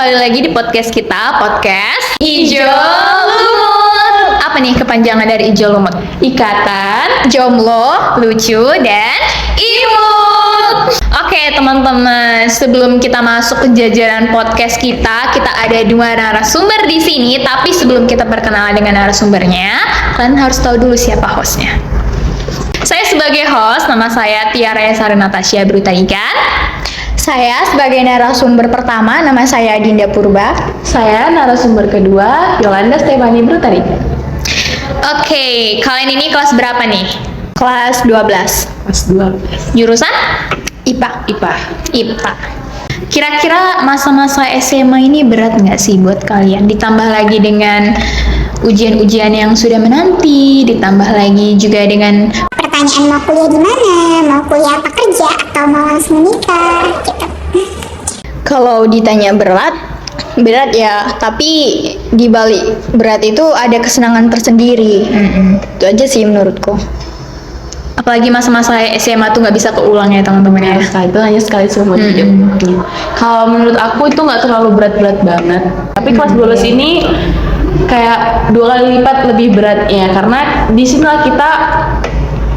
kembali lagi di podcast kita, podcast Ijo Lumut. Apa nih kepanjangan dari Ijo Lumut? Ikatan, jomblo, lucu, dan imut. Oke teman-teman, sebelum kita masuk ke jajaran podcast kita ada dua narasumber di sini. Tapi sebelum kita perkenalan dengan narasumbernya, kalian harus tahu dulu siapa hostnya. Saya sebagai host, nama saya Tiara Sari Natasha Brutaikan. Saya sebagai narasumber pertama, nama saya Dinda Purba. Saya narasumber kedua, Yolanda Stefani Brutarika. Oke, kalian ini kelas berapa nih? Kelas 12. Kelas 12. Jurusan? IPA. IPA. Kira-kira masa-masa SMA ini berat nggak sih buat kalian? Ditambah lagi dengan ujian-ujian yang sudah menanti, ditambah lagi juga dengan pertanyaan mau kuliah di mana, mau kuliah apa kerja, atau mau langsung menikah gitu. Kalau ditanya berat ya, tapi di balik berat itu ada kesenangan tersendiri. Itu aja sih menurutku. apalagi masa-masa SMA tuh nggak bisa keulang ya teman-teman ya. Itu hanya sekali seumur hidup. Kalau menurut aku itu nggak terlalu berat-berat banget. Tapi kelas 12 ini kayak 2 kali lipat lebih beratnya, karena di sinilah kita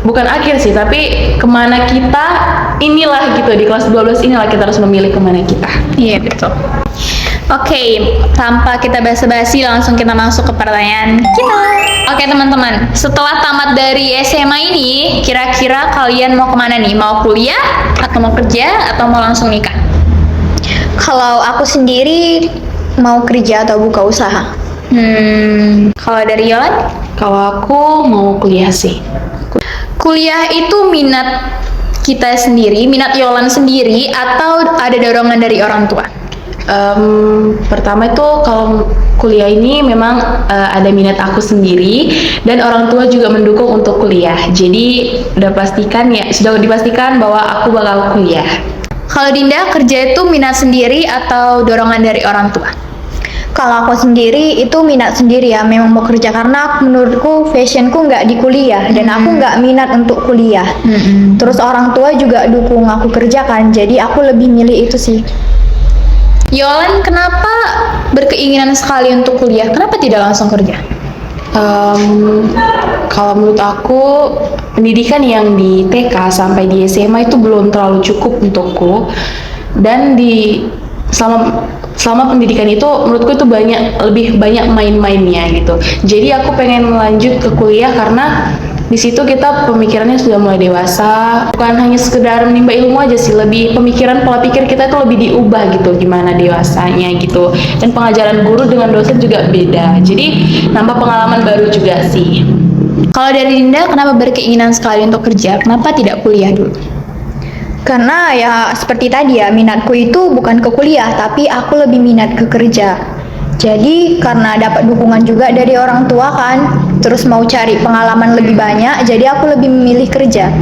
bukan akhir sih, tapi kemana kita inilah gitu, di kelas 12 inilah kita harus memilih kemana kita. Iya betul. Oke, tanpa kita basa-basi langsung kita masuk ke pertanyaan kita. Oke teman-teman, setelah tamat dari SMA ini, kira-kira kalian mau kemana nih? Mau kuliah, atau mau kerja, atau mau langsung nikah? Kalau aku sendiri mau kerja atau buka usaha. Kalau dari Yolan? Kalau aku mau kuliah sih. Kuliah itu minat kita sendiri, minat Yolan sendiri, atau ada dorongan dari orang tua? Pertama itu kalau kuliah ini memang ada minat aku sendiri, dan orang tua juga mendukung untuk kuliah. Jadi sudah dipastikan bahwa aku bakal kuliah. Kalau Dinda, kerja itu minat sendiri atau dorongan dari orang tua? Kalau aku sendiri itu minat sendiri ya, memang mau kerja karena menurutku fashionku nggak di kuliah dan aku nggak minat untuk kuliah. Terus orang tua juga dukung aku kerja kan, jadi aku lebih milih itu sih. Yolan, kenapa berkeinginan sekali untuk kuliah? Kenapa tidak langsung kerja? Kalau menurut aku, pendidikan yang di TK sampai di SMA itu belum terlalu cukup untukku, dan selama pendidikan itu menurutku itu lebih banyak main-mainnya gitu. Jadi aku pengen lanjut ke kuliah karena di situ kita pemikirannya sudah mulai dewasa, bukan hanya sekedar menimba ilmu aja sih, lebih pola pikir kita itu lebih diubah gitu, gimana dewasanya gitu. Dan pengajaran guru dengan dosen juga beda, jadi nambah pengalaman baru juga sih. Kalau dari Dinda, kenapa berkeinginan sekali untuk kerja? Kenapa tidak kuliah dulu? Karena ya seperti tadi ya, minatku itu bukan ke kuliah, tapi aku lebih minat ke kerja. Jadi karena dapat dukungan juga dari orang tua kan, terus mau cari pengalaman lebih banyak, jadi aku lebih memilih kerja.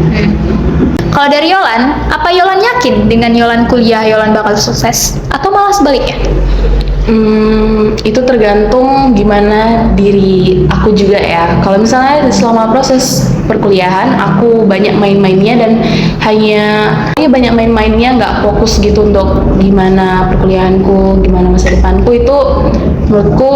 Kalau dari Yolan, apa Yolan yakin dengan Yolan kuliah, Yolan bakal sukses? Atau malah sebaliknya? Itu tergantung gimana diri aku juga ya. Kalau misalnya selama proses perkuliahan aku banyak main-mainnya dan banyak main-mainnya, nggak fokus gitu untuk gimana perkuliahanku, gimana masa depanku, itu menurutku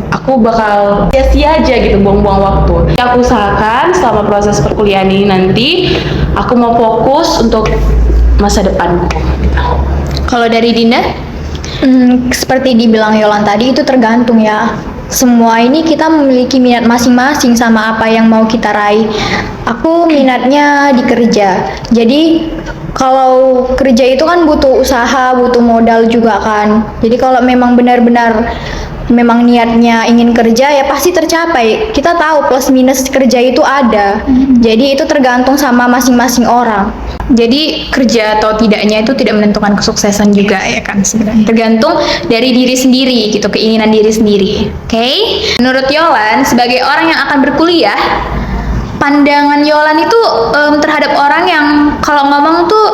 aku bakal sia-sia aja gitu, buang-buang waktu. Aku usahakan selama proses perkuliahan ini nanti aku mau fokus untuk masa depanku. Kalau dari Dinda? Seperti dibilang Yolan tadi, itu tergantung ya. Semua ini kita memiliki minat masing-masing sama apa yang mau kita raih. Aku minatnya di kerja. Jadi kalau kerja itu kan butuh usaha, butuh modal juga kan. Jadi kalau memang benar-benar memang niatnya ingin kerja, ya pasti tercapai. Kita tahu plus minus kerja itu ada. Jadi itu tergantung sama masing-masing orang. Jadi kerja atau tidaknya itu tidak menentukan kesuksesan juga ya kan sebenarnya. Tergantung dari diri sendiri gitu, keinginan diri sendiri. Oke? Menurut Yolan, sebagai orang yang akan berkuliah, pandangan Yolan itu terhadap orang yang kalau ngomong tuh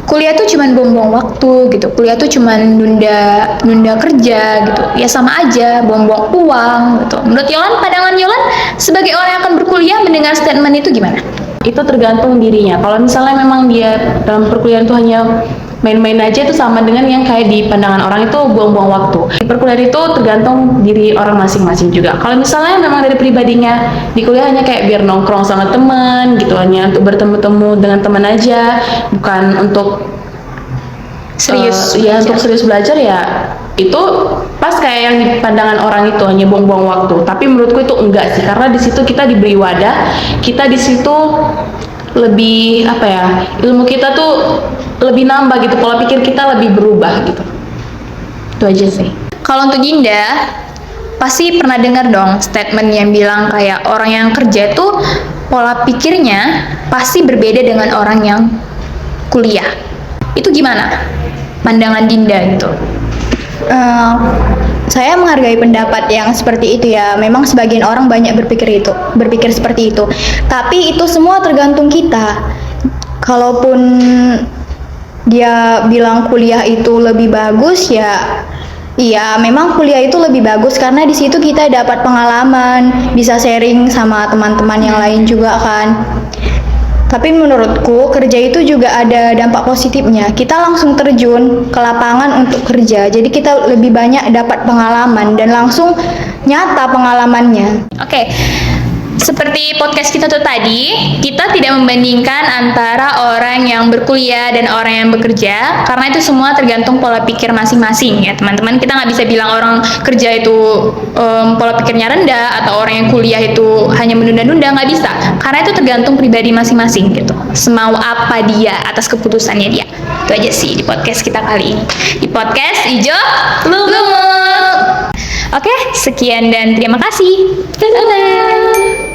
kuliah tuh cuman buang-buang waktu gitu, kuliah tuh cuman nunda kerja gitu, ya sama aja buang-buang uang gitu. Menurut Yolan, pandangan Yolan sebagai orang yang akan berkuliah mendengar statement itu gimana? itu tergantung dirinya. Kalau misalnya memang dia dalam perkuliahan itu hanya main-main aja, itu sama dengan yang kayak di pandangan orang itu buang-buang waktu. Di perkuliahan itu tergantung diri orang masing-masing juga. Kalau misalnya memang dari pribadinya di kuliah hanya kayak biar nongkrong sama teman gitu, hanya untuk bertemu-temu dengan teman aja, bukan untuk Serius ya belajar. untuk serius belajar, ya itu pas kayak yang di pandangan orang itu hanya buang-buang waktu. Tapi menurutku itu enggak sih, karena di situ kita diberi wadah, kita di situ lebih apa ya, ilmu kita tuh lebih nambah gitu, pola pikir kita lebih berubah gitu. Itu aja sih. Kalau untuk Dinda, pasti pernah dengar dong statement yang bilang kayak orang yang kerja itu pola pikirnya pasti berbeda dengan orang yang kuliah. Itu gimana pandangan Dinda gitu? Saya menghargai pendapat yang seperti itu ya. Memang sebagian orang banyak berpikir seperti itu. Tapi itu semua tergantung kita. Kalaupun dia bilang kuliah itu lebih bagus, ya iya, memang kuliah itu lebih bagus karena di situ kita dapat pengalaman, bisa sharing sama teman-teman yang lain juga kan. Tapi menurutku kerja itu juga ada dampak positifnya. Kita langsung terjun ke lapangan untuk kerja. Jadi kita lebih banyak dapat pengalaman dan langsung nyata pengalamannya. Oke, seperti podcast kita tuh tadi, kita tidak membandingkan antara orang yang berkuliah dan orang yang bekerja, karena itu semua tergantung pola pikir masing-masing ya teman-teman. Kita nggak bisa bilang orang kerja itu pola pikirnya rendah, atau orang yang kuliah itu hanya menunda-nunda, nggak bisa. Karena itu tergantung pribadi masing-masing gitu. Semau apa dia atas keputusannya dia. Itu aja sih di podcast kita kali ini. Di podcast Ijo Lumut. Oke, sekian dan terima kasih. Dadah.